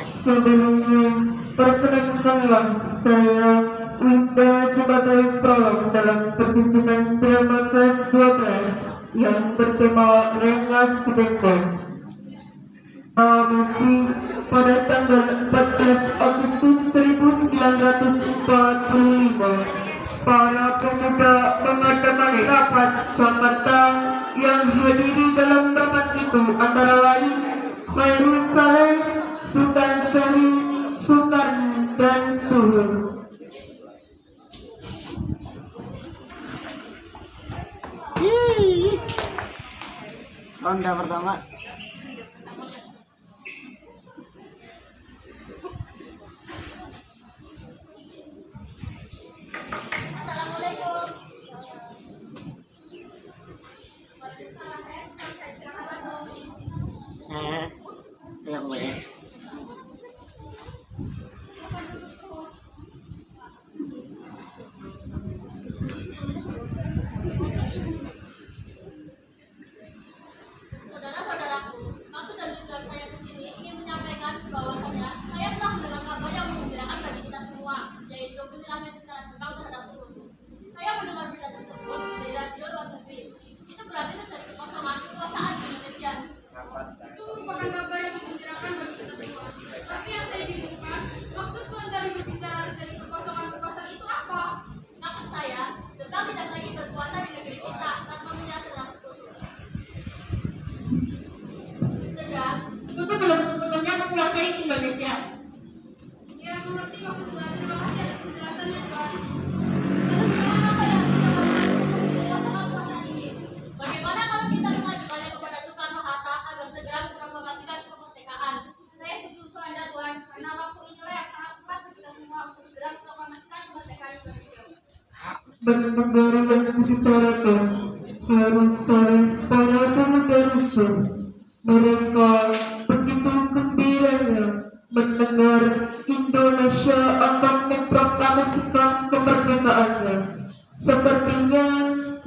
Sebelumnya, perkenankanlah saya Winda sebagai prolog dalam pertunjukan drama kelas 12 yang bertema Rengas Dengkol. Masih pada tanggal 14 Agustus 1945, para pemuda mengadakan rapat Jakarta. Yang hadiri dalam rapat itu antara lain Khairul Saleh, Sultan Syahri, Sultan dan Suhur. Ronda pertama. Yang boleh. Saudara-saudaraku, maksud dan tujuan saya ke sini ingin menyampaikan bahwasannya saya telah mendengar kabar yang menggembirakan bagi kita semua, yaitu penyerahan secara Jepang terhadap Suhur. Saya mendengar berita tersebut dari radio luar negeri. Itu berarti terjadi kekosongan kekuasaan di Indonesia. Itu merupakan kabar yang menggembirakan bagi kita semua. Tapi yang saya bingungkan, maksud Tuan dari berbicara dari kekosongan kekuasaan itu apa? Maksud saya, Jepang tidak lagi berkuasa di negeri kita tanpa menyerah terhadap Suhur. Sedang, itu belum sepenuhnya menguasai Indonesia. Ya, mengerti maksud Tuan. Terima kasih atas penjelasannya, Tuan. Lalu sekarang apa yang kita lakukan soal kekuasaan ini? Bagaimana kalau kita mengajukannya kepada Soekarno-Hatta agar segera memproklamasikan kemerdekaan? Saya setuju Anda, Tuan, karena waktu inilah yang sangat tepat bagi kita semua untuk segera memproklamasikan kemerdekaan Indonesia. Mendengar yang dibicarakan Khairul Saleh, para pemuda lucu. Mereka begitu gembiranya mendengar Indonesia akan memproklamasikan kemerdekaannya. Sepertinya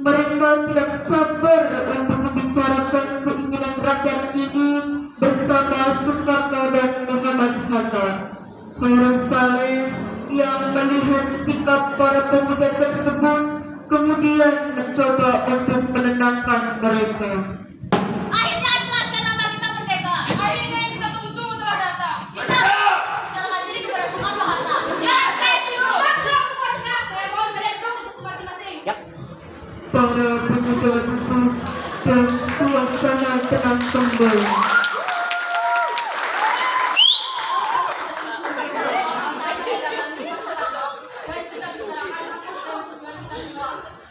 mereka tidak sabar untuk membicarakan keinginan rakyat ini bersama Soekarno dan Muhammad Hatta. Khairul Saleh yang melihat sikap para pemuda tersebut kemudian mencoba untuk menenangkan mereka. Akhirnya jelaskan nama kita merdeka. Akhirnya yang kita tunggu-tunggu telah datang. Kita menyerahkan diri kepada Soekarno-Hatta. Ya, saya setuju. Saya mohon kalian duduk untuk masing-masing. Para pemuda duduk dan suasana tenang kembali.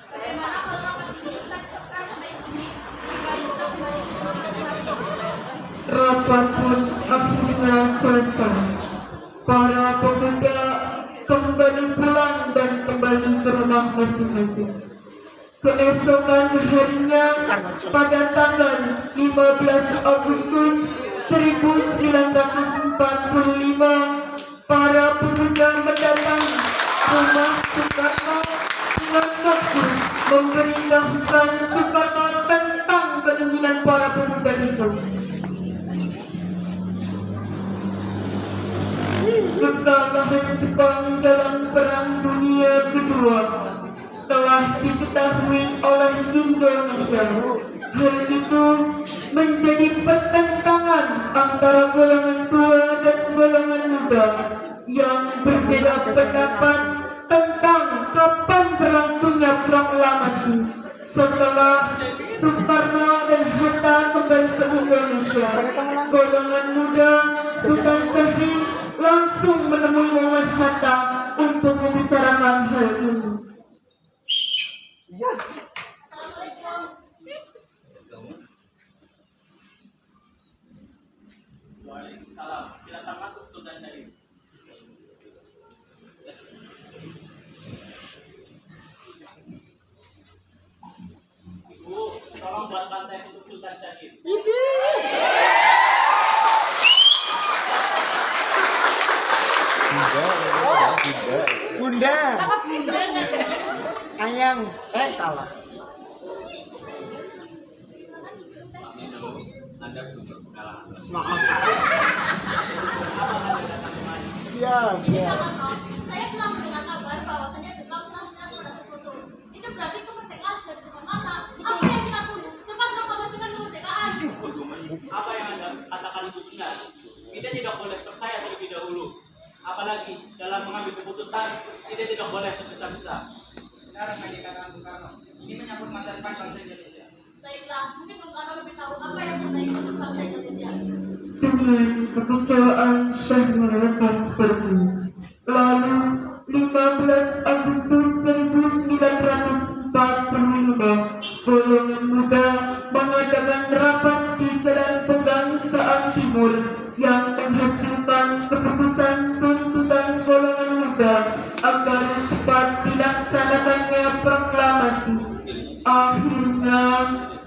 Bagaimana kalau rapat ini kita cukupkan sampai sini? Rapat pun akhirnya selesai. Para pemuda kembali pulang dan kembali ke rumah masing-masing. Keesokan harinya pada tanggal 15 Agustus 1945, para pemuda mendatangi rumah Soekarno dengan maksud memberitahukan Soekarno tentang keinginan para pemuda itu. Kekalahan Jepang dalam Perang Dunia Kedua telah diketahui oleh Indonesia. Hal itu menjadi pertentangan antara golongan tua dan golongan muda yang berbeda pendapat tentang kapan berlangsungnya proklamasi. Setelah Soekarno dan Hatta kembali ke Indonesia, golongan muda Sultan Syahri langsung menemui Muhammad Hatta untuk membicarakan hal ini. Waalaikumsalam. Silakan masuk Sultan Syahri. Ibu, tolong buatkan teh untuk Sultan Syahri. Bunda. Ayang. Salah. Anda belum berpengalaman. Maaf. Ini saya telah mendengar kabar bahwasannya Jepang telah menyerah pada sekutu. Itu berarti kemerdekaan sudah di depan mata. Apa yang kita tunggu? Cepat proklamasikan kemerdekaan. Apa yang Anda katakan itu benar. Kita tidak boleh percaya terlebih dahulu. Apalagi dalam mengambil keputusan, kita tidak boleh tergesa-gesa. Benar yang dikatakan Bung Karno. Ini menyangkut masa depan bangsa Indonesia. Baiklah, mungkin Bung Karno lebih tahu apa yang terbaik untuk bangsa Indonesia. Dengan kekecewaan Syahrul lepas pergi. Lalu 15 Agustus 1945, golongan muda mengadakan rapat di Jalan Pegangsaan Timur yang menghasilkan keputusan tuntutan golongan muda agar cepat dilaksanakannya proklamasi. Akhirnya,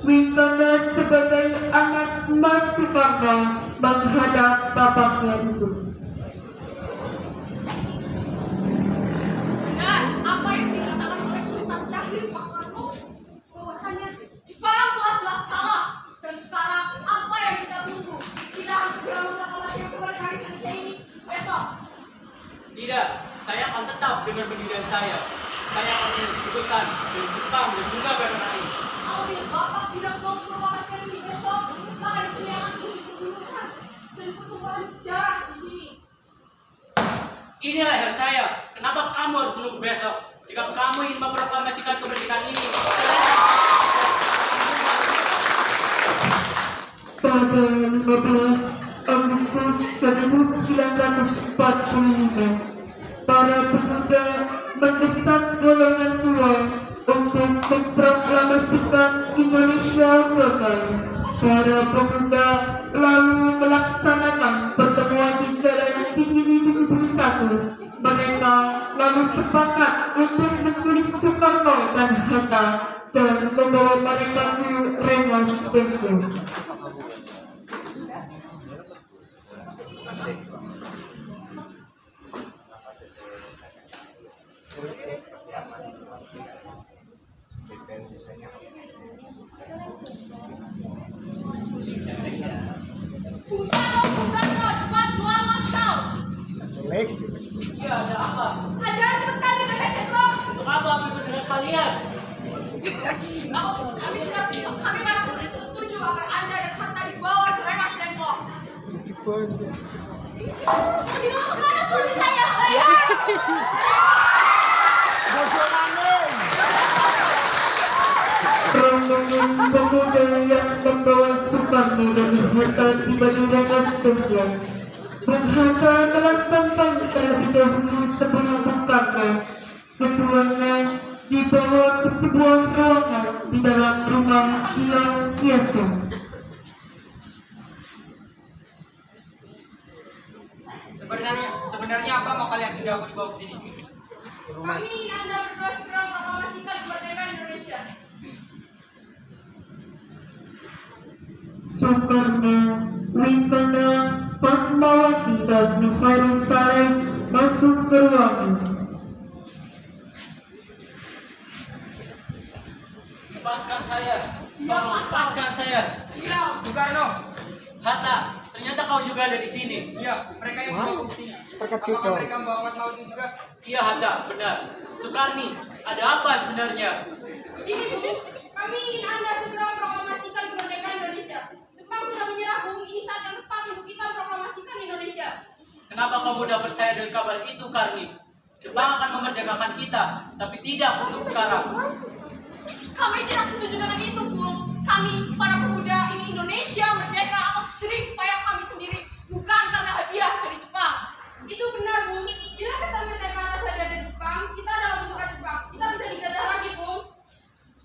Winkana sebagai anak Mas Soekarno menghadap bapaknya itu. Benar, apa yang dikatakan oleh Sultan Syahrir Pak Karno, bahwasannya Jepang telah jelas kalah. Dan sekarang apa yang kita tunggu? Kita harus segera memproklamasikan kemerdekaan Indonesia ini besok. Tidak, saya akan tetap dengan pendirian saya. Saya akan mengambil keputusan dari Jepang dan juga PRRI. Apabila Bapak tidak mau memproklamasikan ini besok, maka di sini akan terjadi pembunuhan dan pertumbuhan darah di sini. Ini leher saya. Kenapa kamu harus menunggu besok? Jika kamu ingin memproklamasikan kemerdekaan ini, Pada 15 Agustus 1945, para pemuda mendesak golongan tua untuk memproklamasikan Indonesia merdeka. Para pemuda lalu melaksanakan pertemuan di Jalan Cikini 71. Mereka lalu sepakat untuk menculik Soekarno dan Hatta dan membawa mereka ke Rengas Dengklok. Bung Karno, cepat keluarlah kau. iya ada apa? Hajar cepat kami ke Dengklok. Untuk apa aku ikut dengan kalian? Kami para polisi setuju agar Anda dan Hatta dibawa ke Rengas Dengklok. Dibawa kemana suami saya? Rombongan pemuda yang membawa Soekarno dan Hatta tiba di Rengas Dengklok. Bung Hatta telah sampai terlebih dahulu sebelum Bung Karno. Keduanya dibawa ke sebuah ruangan di dalam rumah Ciang Kiasong. Sebenarnya apa mau kalian sudah aku dibawa ke sini? Kami ingin Anda berdua segera memproklamasikan kemerdekaan Indonesia. Soekarno, Winkana, Fatmawati dan Nurhairul Saleh masuk ke ruangan. Lepaskan saya. Tolong lepaskan saya. Iya, Bung Karno. Hatta, ternyata kau juga ada di sini. Iya, mereka yang membawa ke sini. Apakah mereka membawa Fatmawati juga? Iya Hatta, benar. Sukarni, ada apa sebenarnya? Ini Bu, kami ingin Anda segera memproklamasikan kemerdekaan Indonesia. Jepang sudah menyerah Bu, ini saat yang tepat untuk kita memproklamasikan Indonesia. Kenapa kau mudah percaya dengan kabar itu, Karni? Jepang akan memerdekakan kita, tapi tidak untuk sekarang. Kami tidak setuju dengan itu, Bu. Kami, para pemuda, ingin Indonesia merdeka atas jerih payah kami sendiri, bukan karena hadiah dari Jepang. Itu benar, Bu. Bila kita merdeka atas hadiah dari Jepang, kita adalah bentukan Jepang. Kita bisa dijajah lagi, Bu.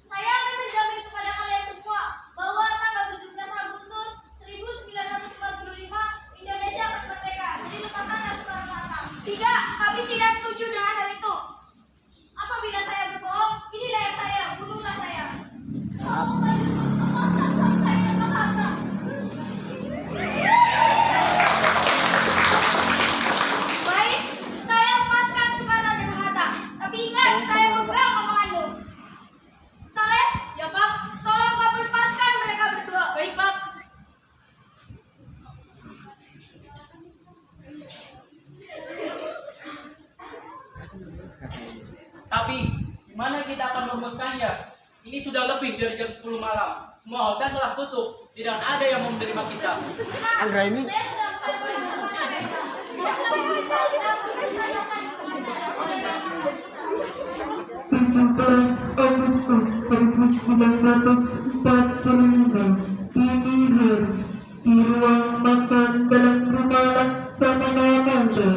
Saya akan menjamin kepada kalian semua bahwa tanggal 17 Agustus 1945 Indonesia akan merdeka. Jadi lepaskanlah Soekarno-Hatta. Tidak, kami tidak setuju dengan hal itu. Apabila saya berbohong, ini leher saya, bunuhlah saya. Oh, Pak Yusuf, lepaskan suami saya dan Hatta. kita akan merumuskannya. Ini sudah lebih dari jam 10 malam. Semua hotel telah tutup. Tidak ada yang mau menerima kita. Anggra ini 17 Agustus 1945 dini hari di ruang makan dalam rumah Laksamana Nanda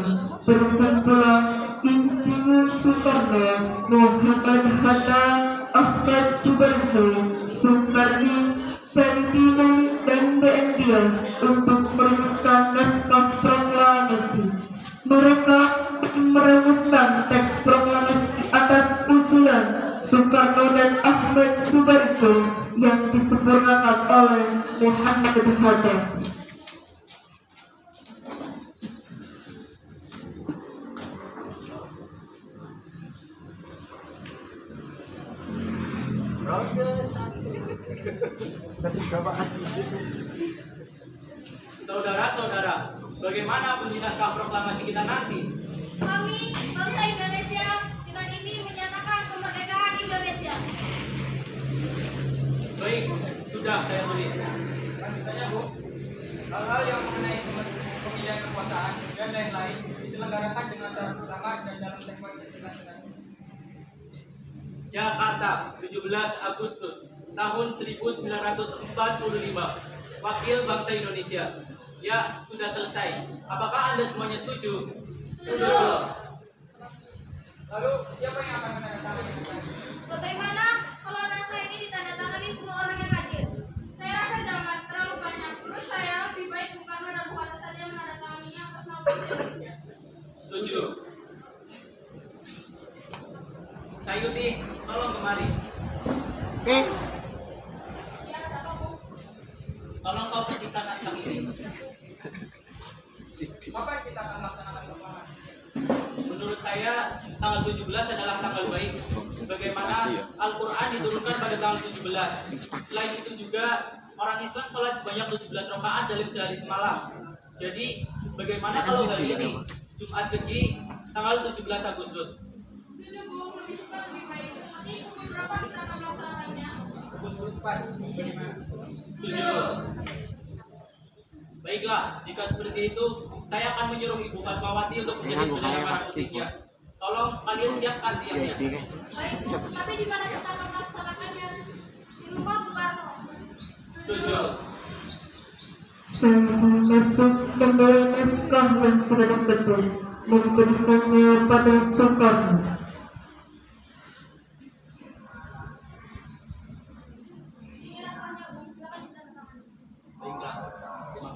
berkumpulan Insinyur Soekarno, Muhammad Hatta, Ahmad Subarjo, Soekarni, Santino, dan BNDIA untuk merumuskan naskah proklamasi. Mereka merumuskan teks proklamasi atas usulan Soekarno dan Ahmad Subarjo yang disempurnakan oleh Muhammad Hatta. Saudara-saudara, bagaimana bunyi naskah proklamasi kita nanti? Kami, bangsa Indonesia, dengan ini menyatakan kemerdekaan Indonesia. Baik, sudah saya tulis. Selanjutnya, Bu, hal-hal yang mengenai pemilihan kekuasaan dan lain-lain diselenggarakan dengan cara bersama dan dalam segmen internasional. Jakarta, 17 Agustus tahun 1945. Wakil bangsa Indonesia. Ya, sudah selesai. Apakah Anda semuanya setuju? Setuju. Lalu, siapa yang akan menandatangani naskah ini? Bagaimana kalau naskah ini ditandatangani semua orang yang hadir? Saya rasa jangan terlalu banyak. Menurut saya lebih baik Bung Karno dan Bung Hatta saja menandatanganinya atas nama bangsa Indonesia. Setuju. Sayuti, tolong kemari. Tolong kau pencipta naskah ini. Kapan kita akan melaksanakan proklamasi? Menurut saya, tanggal 17 adalah tanggal baik. Bagaimana Al-Quran diturunkan pada tanggal 17. Selain itu juga, orang Islam sholat sebanyak 17 rakaat dalam sehari semalam. Jadi, bagaimana kalau hari ini, Jumat Kegi, tanggal 17 Agustus? Setuju, Bung. Lebih cepat lebih baik. Tapi pukul berapa kita akan melaksanakannya? Pukul 4, bagaimana? Setuju. Baiklah, jika seperti itu, saya akan menyuruh Ibu Fatmawati untuk menjadi bendahara merah putihnya. Tolong kalian siapkan tiangnya. Baik, tapi di mana kita akan melaksanakannya? Di rumah Bung Karno. Setuju. Saya masuk membawa naskah yang sudah dibentuk, memberikannya pada Soekarno. Ini naskahnya, Bung. Silakan ditandatangani. Baiklah, terima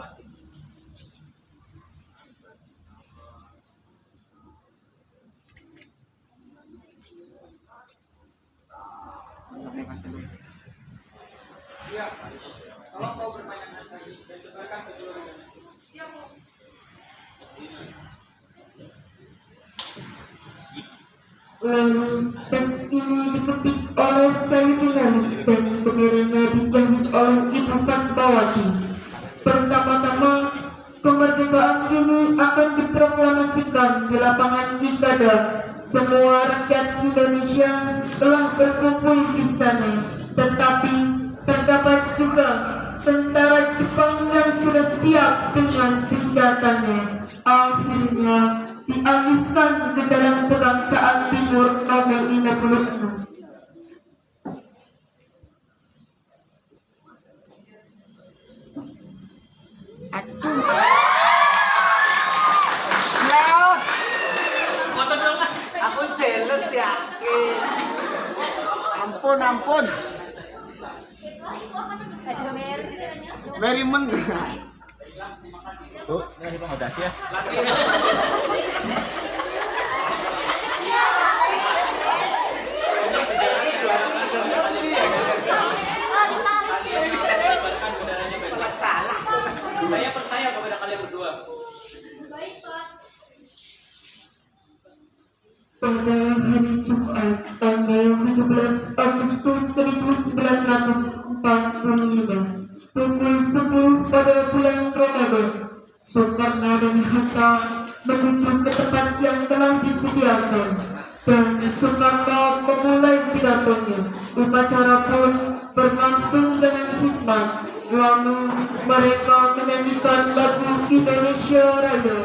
kasih. Iya. Tolong kau berbanyak naskah ini dan sebarkan ke seluruh Indonesia. Siap, Bung. Lalu teks ini diketik oleh Sayyidina dan pengirimnya dijahit oleh Ibu Fatmawati. Pertama-tama, kemerdekaan ini akan diproklamasikan di lapangan Ikada. Semua rakyat Indonesia telah berkumpul di sana, tetapi terdapat juga tentara Jepang yang sudah siap dengan senjatanya. Akhirnya dialihkan ke jalan kebangsaan timur nomor 56. Foto dong, Mas. Aku jealous ya. Ampun. Merry Bu, ini penghodasi ya. Latihan. Kalian harus menyebarkan benderanya besok. Saya percaya kepada kalian berdua. Baik, Pak. Pada hari Jumat tanggal 17 Agustus 1945 pukul 10 pada bulan Ramadan, Soekarno dan Hatta menuju ke tempat yang telah disediakan. Dan Soekarno memulai pidatonya. Upacara pun berlangsung dengan hikmat. Lalu mereka menyanyikan lagu Indonesia Raya.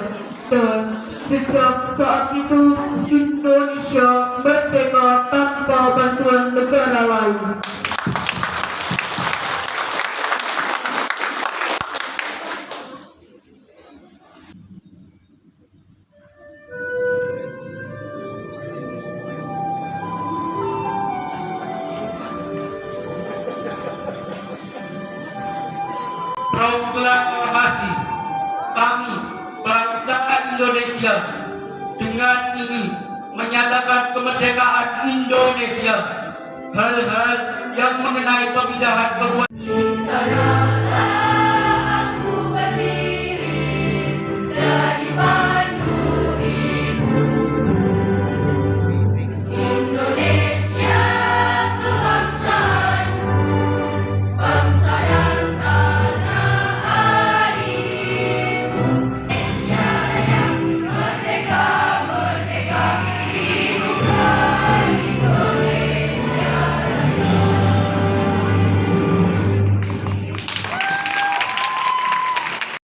Dan sejak saat itu Indonesia merdeka tanpa bantuan negara lain. Proklamasi kami bangsa Indonesia dengan ini menyatakan kemerdekaan Indonesia. Hal-hal yang mengenai pemindahan kekuasaan